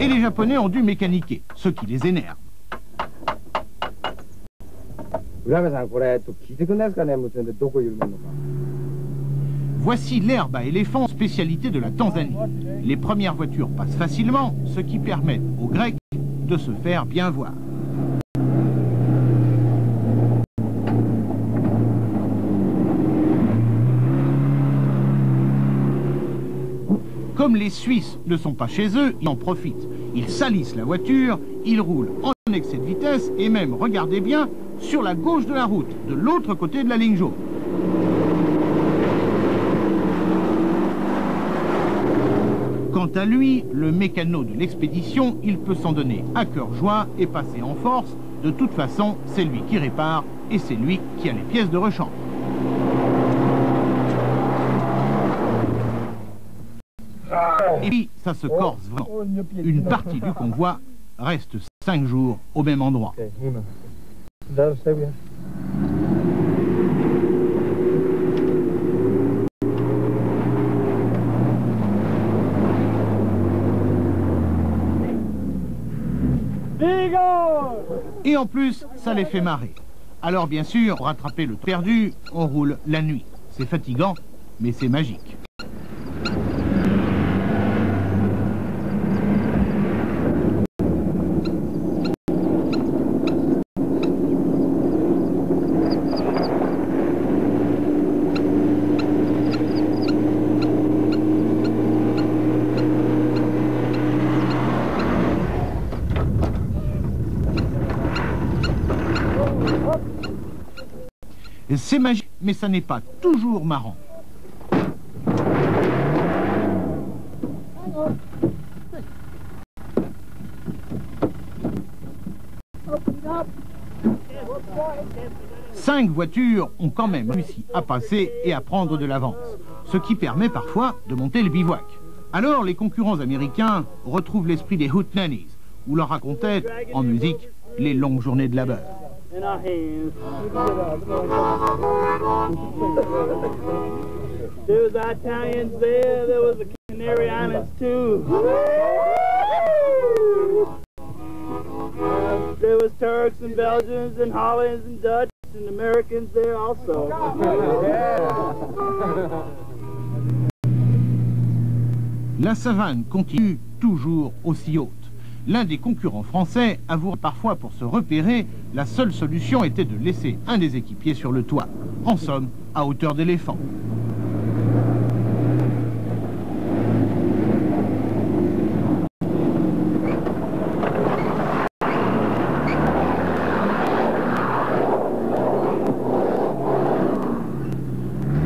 Et les Japonais ont dû mécaniquer, ce qui les énerve. Voici l'herbe à éléphant, spécialité de la Tanzanie. Les premières voitures passent facilement, ce qui permet aux Grecs de se faire bien voir. Comme les Suisses ne sont pas chez eux, ils en profitent. Ils salissent la voiture, ils roulent en excès de vitesse et même, regardez bien, sur la gauche de la route, de l'autre côté de la ligne jaune. Quant à lui, le mécano de l'expédition, il peut s'en donner à cœur joie et passer en force. De toute façon, c'est lui qui répare et c'est lui qui a les pièces de rechange. Et puis, ça se corse vraiment. Une partie du convoi reste 5 jours au même endroit. Et en plus, ça les fait marrer. Alors bien sûr, pour rattraper le perdu, on roule la nuit. C'est fatigant, mais c'est magique. C'est magique, mais ça n'est pas toujours marrant. Cinq voitures ont quand même réussi à passer et à prendre de l'avance, ce qui permet parfois de monter le bivouac. Alors les concurrents américains retrouvent l'esprit des hootenannies, où l'on racontait en musique les longues journées de labeur. In our hands. There was Italians there was the Canary Islands too. There was Turks and Belgians and Hollands and Dutch and Americans there also. La savane continue toujours aussi haute. L'un des concurrents français avoue parfois pour se repérer, la seule solution était de laisser un des équipiers sur le toit. En somme, à hauteur d'éléphant.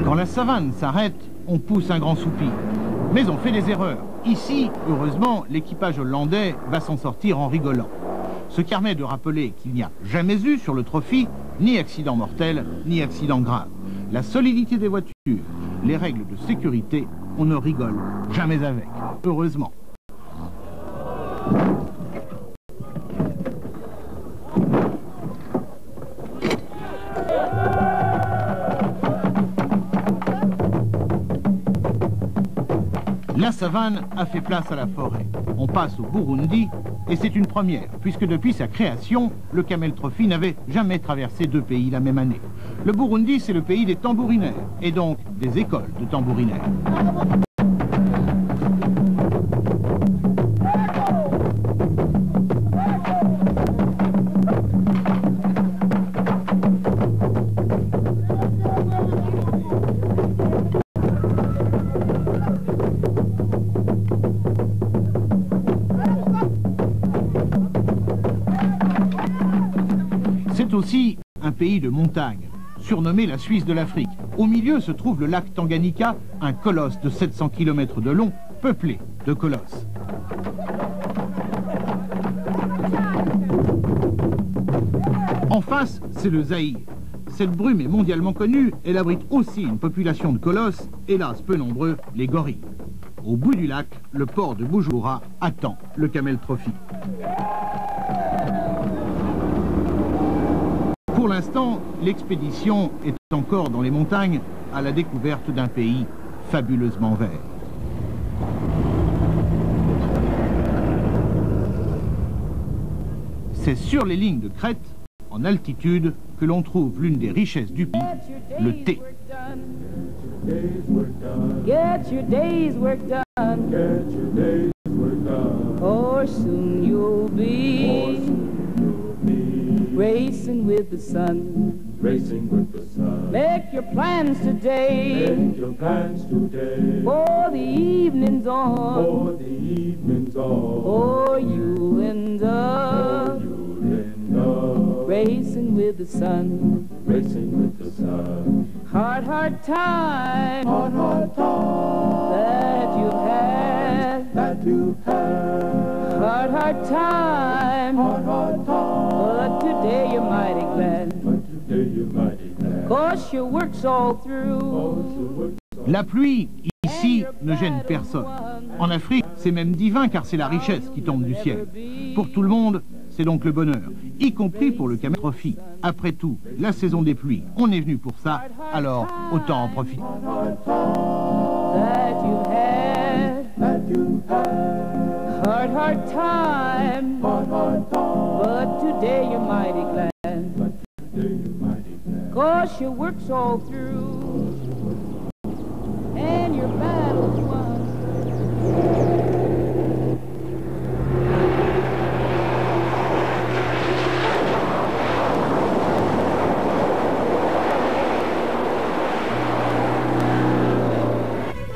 Quand la savane s'arrête, on pousse un grand soupir. Mais on fait des erreurs. Ici, heureusement, l'équipage hollandais va s'en sortir en rigolant. Ce qui permet de rappeler qu'il n'y a jamais eu sur le Trophy ni accident mortel, ni accident grave. La solidité des voitures, les règles de sécurité, on ne rigole jamais avec, heureusement. La savane a fait place à la forêt. On passe au Burundi et c'est une première, puisque depuis sa création, le Camel Trophy n'avait jamais traversé deux pays la même année. Le Burundi, c'est le pays des tambourinaires, et donc des écoles de tambourinaires. C'est aussi un pays de montagne, surnommé la Suisse de l'Afrique. Au milieu se trouve le lac Tanganyika, un colosse de 700 km de long, peuplé de colosses. En face, c'est le Zaïre. Cette brume est mondialement connue, elle abrite aussi une population de colosses, hélas peu nombreux, les gorilles. Au bout du lac, le port de Bujumbura attend le Camel Trophy. Pour l'instant, l'expédition est encore dans les montagnes à la découverte d'un pays fabuleusement vert. C'est sur les lignes de crête, en altitude, que l'on trouve l'une des richesses du pays, le thé. Get your day's work done. Get your day's work done. Or soon you'll be racing with the sun. Racing with the sun. Make your plans today. Make your plans today. For the evening's on. For the evening's on. Or you'll end up racing with the sun. Racing with the sun. Hard time. Hard time. That you've had. That you've had. Hard time. Hard time. But today you're mighty glad. But today you're mighty glad. 'Cause your work's all through. La pluie, ici, ne gêne personne. En Afrique, c'est même divin car c'est la richesse qui tombe du ciel. Pour tout le monde, c'est donc le bonheur, y compris pour le Camel Trophy. Après tout, la saison des pluies, on est venu pour ça, alors autant en profiter. That you had. Hard time. But today you're mighty glad. 'Cause your work's all through. And your battle's won.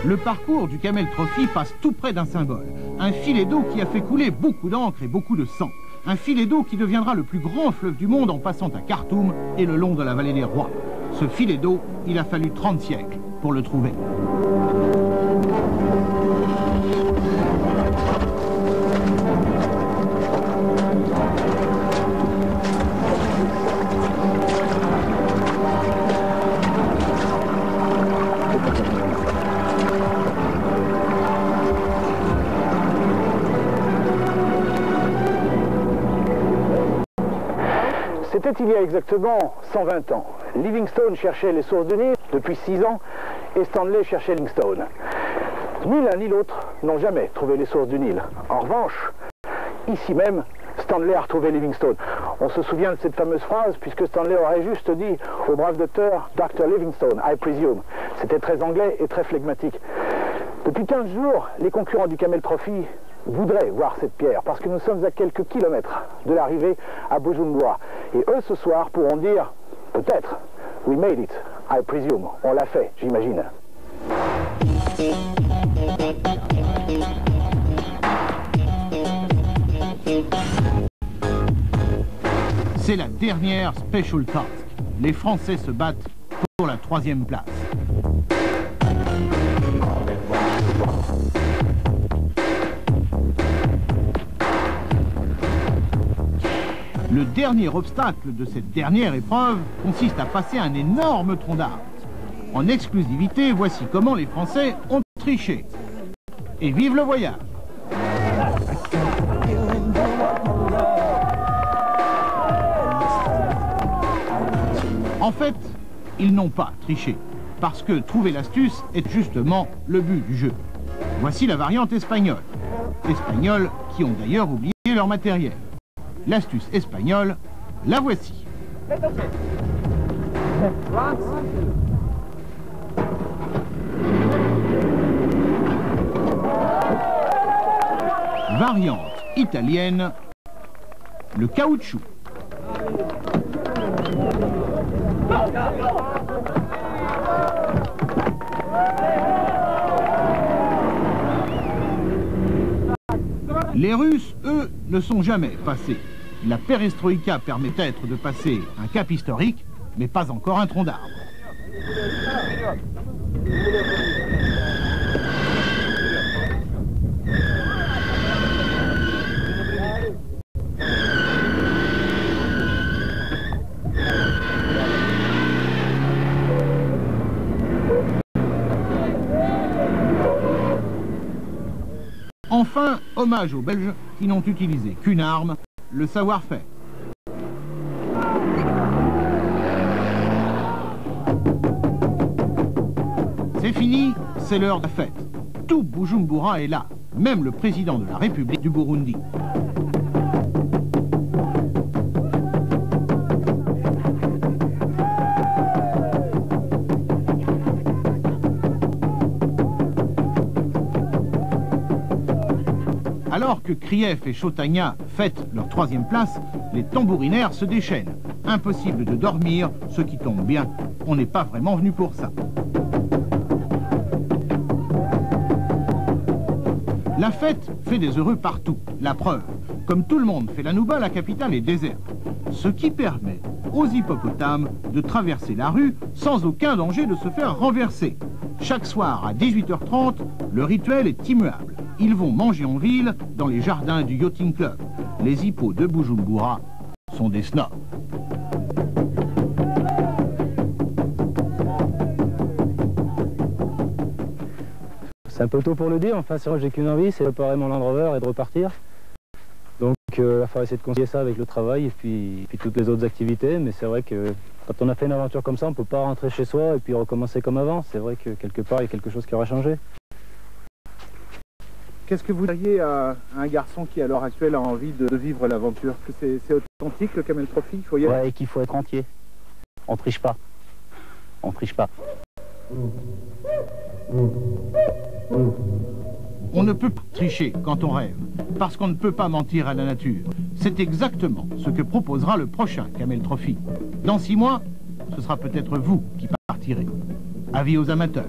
Le parcours du Camel Trophy passe tout près d'un symbole, un filet d'eau qui a fait couler beaucoup d'encre et beaucoup de sang. Un filet d'eau qui deviendra le plus grand fleuve du monde en passant à Khartoum et le long de la vallée des rois. Ce filet d'eau, il a fallu 30 siècles pour le trouver. C'était il y a exactement 120 ans. Livingstone cherchait les sources du Nil depuis 6 ans et Stanley cherchait Livingstone. Ni l'un ni l'autre n'ont jamais trouvé les sources du Nil. En revanche, ici même, Stanley a retrouvé Livingstone. On se souvient de cette fameuse phrase puisque Stanley aurait juste dit au brave docteur « Dr. Livingstone, I presume ». C'était très anglais et très flegmatique. Depuis 15 jours, les concurrents du Camel Trophy voudraient voir cette pierre parce que nous sommes à quelques kilomètres de l'arrivée à Bujumbura. Et eux, ce soir, pourront dire, peut-être, we made it, I presume. On l'a fait, j'imagine. C'est la dernière Special Task. Les Français se battent pour la 3e place. Le dernier obstacle de cette dernière épreuve consiste à passer un énorme tronc d'arbre. En exclusivité, voici comment les Français ont triché. Et vive le voyage! En fait, ils n'ont pas triché, parce que trouver l'astuce est justement le but du jeu. Voici la variante espagnole. Espagnols qui ont d'ailleurs oublié leur matériel. L'astuce espagnole, la voici. Variante italienne, le caoutchouc. Les Russes, eux, ne sont jamais passés. La perestroïka permet peut-être de passer un cap historique, mais pas encore un tronc d'arbre. Enfin, hommage aux Belges qui n'ont utilisé qu'une arme, le savoir-faire. C'est fini, c'est l'heure de la fête. Tout Bujumbura est là, même le président de la République du Burundi. Alors que Krief et Chotagna fêtent leur 3e place, les tambourinaires se déchaînent. Impossible de dormir, ce qui tombe bien, on n'est pas vraiment venu pour ça. La fête fait des heureux partout, la preuve. Comme tout le monde fait la Nouba, la capitale est déserte. Ce qui permet aux hippopotames de traverser la rue sans aucun danger de se faire renverser. Chaque soir à 18h30, le rituel est immuable. Ils vont manger en ville dans les jardins du Yachting Club. Les hippos de Bujumbura sont des snobs. C'est un peu tôt pour le dire, enfin c'est vrai que j'ai qu'une envie, c'est de préparer mon Land Rover et de repartir. Donc il va falloir essayer de concilier ça avec le travail et puis toutes les autres activités, mais c'est vrai que quand on a fait une aventure comme ça, on ne peut pas rentrer chez soi et puis recommencer comme avant. C'est vrai que quelque part, il y a quelque chose qui aura changé. Qu'est-ce que vous diriez à un garçon qui à l'heure actuelle a envie de vivre l'aventure? Que c'est authentique le Camel Trophy, il faut y aller? Ouais, et qu'il faut être entier. On triche pas. On triche pas. On ne peut pas tricher quand on rêve, parce qu'on ne peut pas mentir à la nature. C'est exactement ce que proposera le prochain Camel Trophy. Dans 6 mois, ce sera peut-être vous qui partirez. Avis aux amateurs.